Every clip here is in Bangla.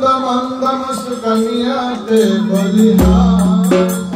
मंद मुस्कनिया पे बलिहार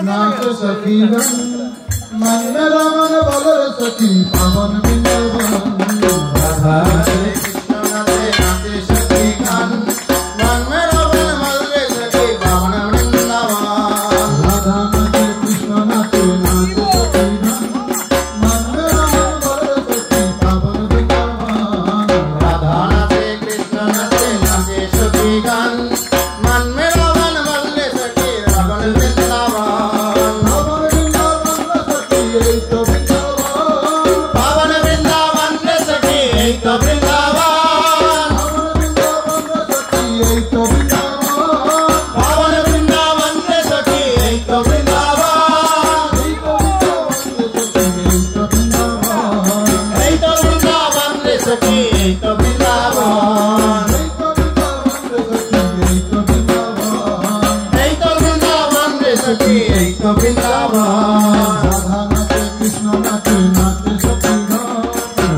नाच सखी मन रमन बल सखी पावन बिंदवन राधा कृष्ण नाचे सखी गण मन रमन बल सखी पावन बिंदवन राधा कृष्ण नाचे सखी गण मन रमन बल सखी पावन बिंदवन राधा कृष्ण नाचे सखी गण मन में रमन बल सखी रावण बिंदवन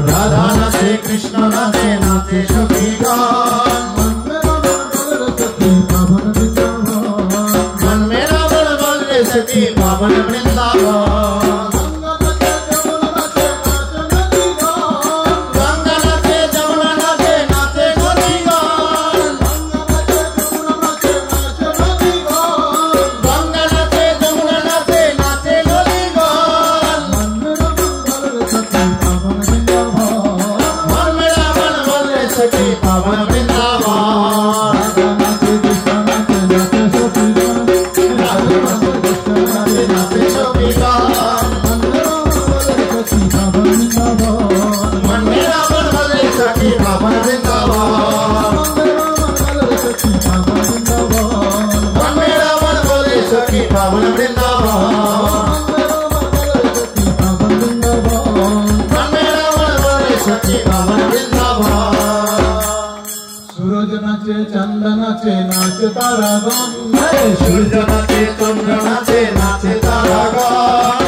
राधा नाचे कृष्ण नाचे सखी गण मन में रावण बल सखी पावन वृंदावन गंगा नाचे जमुना नाचे नाचे गोपीगण गंगा नाचे जमुना नाचे नाचे गोपीगण मन में रावण बल सखी पावन वृंदावन मन में रावण बल सखी पावन वृंदावन मन में रावण बल सखी पावन वृंदावन मन में रावण बल सखी पावन वृंदावन सूरज नाचे चंद नाचे नाचे तारा गण सूरज नाचे चंद्र नाचे नाचे तारा गण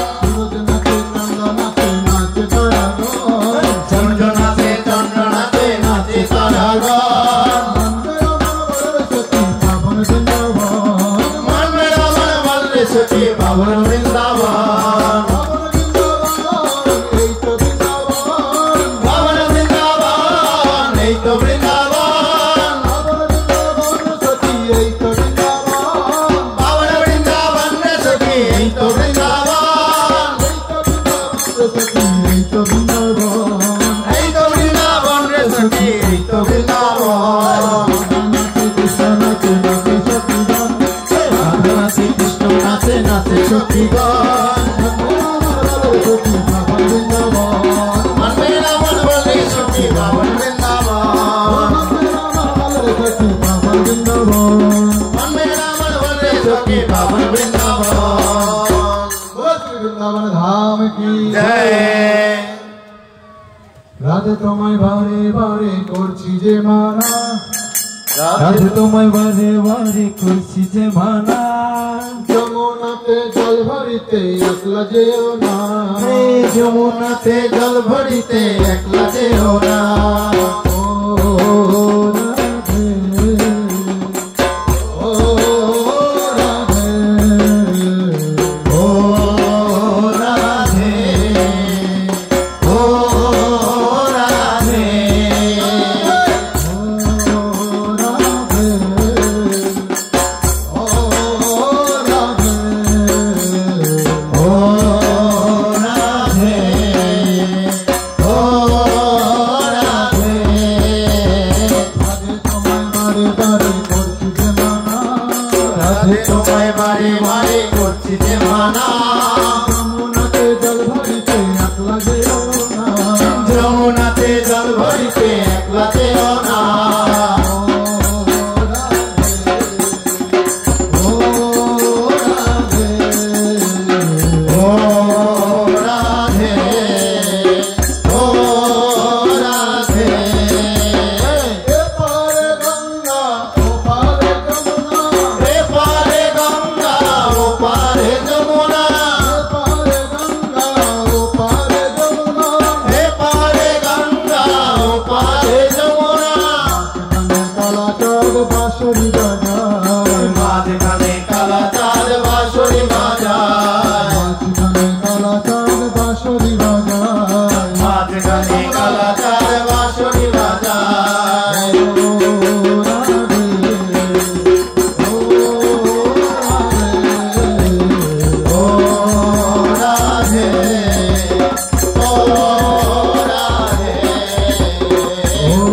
पावन वृंदावन पावन वृंदावन एक तो वृंदावन पावन वृंदावन सखी তীর্থ বৃন্দাবন কৃষ্ণ নাচে নাচে সখীগণ রাধা নাচে কৃষ্ণ নাচে নাচে সখীগণ সখী পাবন বৃন্দাবন মানবে না মন বলে সখী পাবন বৃন্দাবন সখী পাবন বৃন্দাবন মানবে না মন বলে সখী পাবন বৃন্দাবন বৃন্দাবন ধাম কি জয় রাধে তোমায় বারে বারে করছি যে মানা রাধে তোমায় বারে বারে করছি যে মানা যমুনাতে জল ভরিতে একলা যেও না যমুনাতে জল ভরিতে একলা যেও না ও রাধে ও রাধে ও রাধে ও রাধে ও রাধে ও রাধে রাধে তোমায় বারে বারে করছি যে মানা যমুনাতে জল ভরিতে একলা যেও না যমুনাতে জল ভরিতে একলা যেও না ও রাধে ও রাধে এপারে গঙ্গা ওপারে যমুনা এ পারে গঙ্গা ও পারে যমুনা এপারে গঙ্গা ওপারে যমুনা এ পারে গঙ্গা ও পারে যমুনা কালাচাঁদ বাঁশরি বাজায় মাঝখানে কালাচাঁদ বাঁশরি বাজায় কালাচাঁদ বাঁশরি বাজায় মাঝখানে কালাচাঁদ বাঁশরি বাজায় ও রাধে ও রাধে ও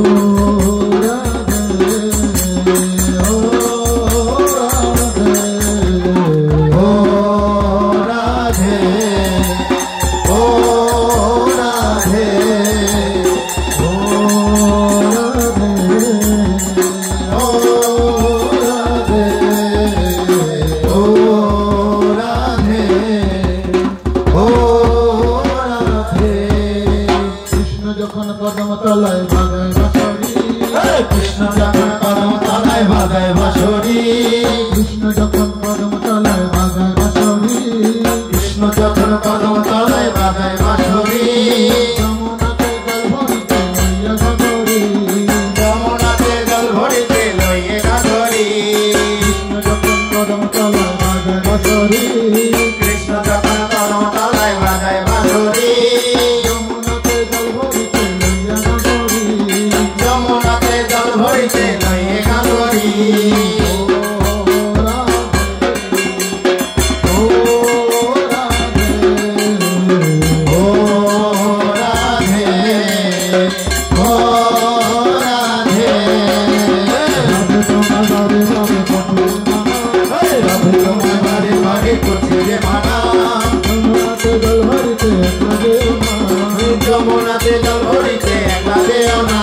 রাধে ও রাধে ও রাধে ও রাধে ও রাধে কৃষ্ণ যখন কদম তলায় বাজায় বাঁশরি কৃষ্ণ যখন কদম তলায় বাজায় বাঁশরি কৃষ্ণ যখন কদম তলায় বাজায় বাঁশরি কৃষ্ণ যখন কদম তলায় বাজায় বাঁশরি যমুনাতে জল ভরিতে লইয়া গাগরি যমুনাতে জল ভরিতে লইয়ে গাগরি কৃষ্ণ যখন কদম তলায় বাজায় বাঁশরি কৃষ্ণ যখন কদম তলায় বাজায় বাঁশরি যমুনাতে জল ভরিতে লইয়া গাগরি ও রাধে ও রাধে রাধে তোমায় বারে বারে করছি যে মানা যমুনাতে জল ভরিতে একলা যেও না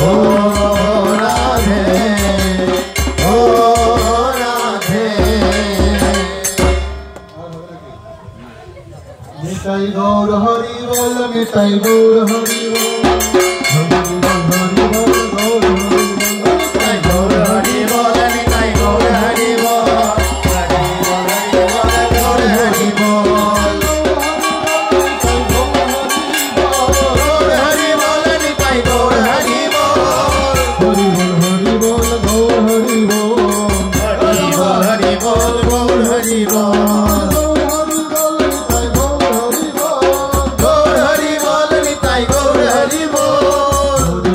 ও রাধে ও রাধে নিতাই গৌর হরি বল নিতাই গৌর হরি বল তাই গৌর হরি বল তাই গৌর হরি বল গৌর হরি বল গৌর হরি বল তাই গৌর হরি বল হরি বল গৌর হরি বল হরি বল গৌর হরি বল গৌর হরি বল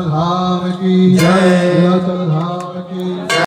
धाम की जय, धाम की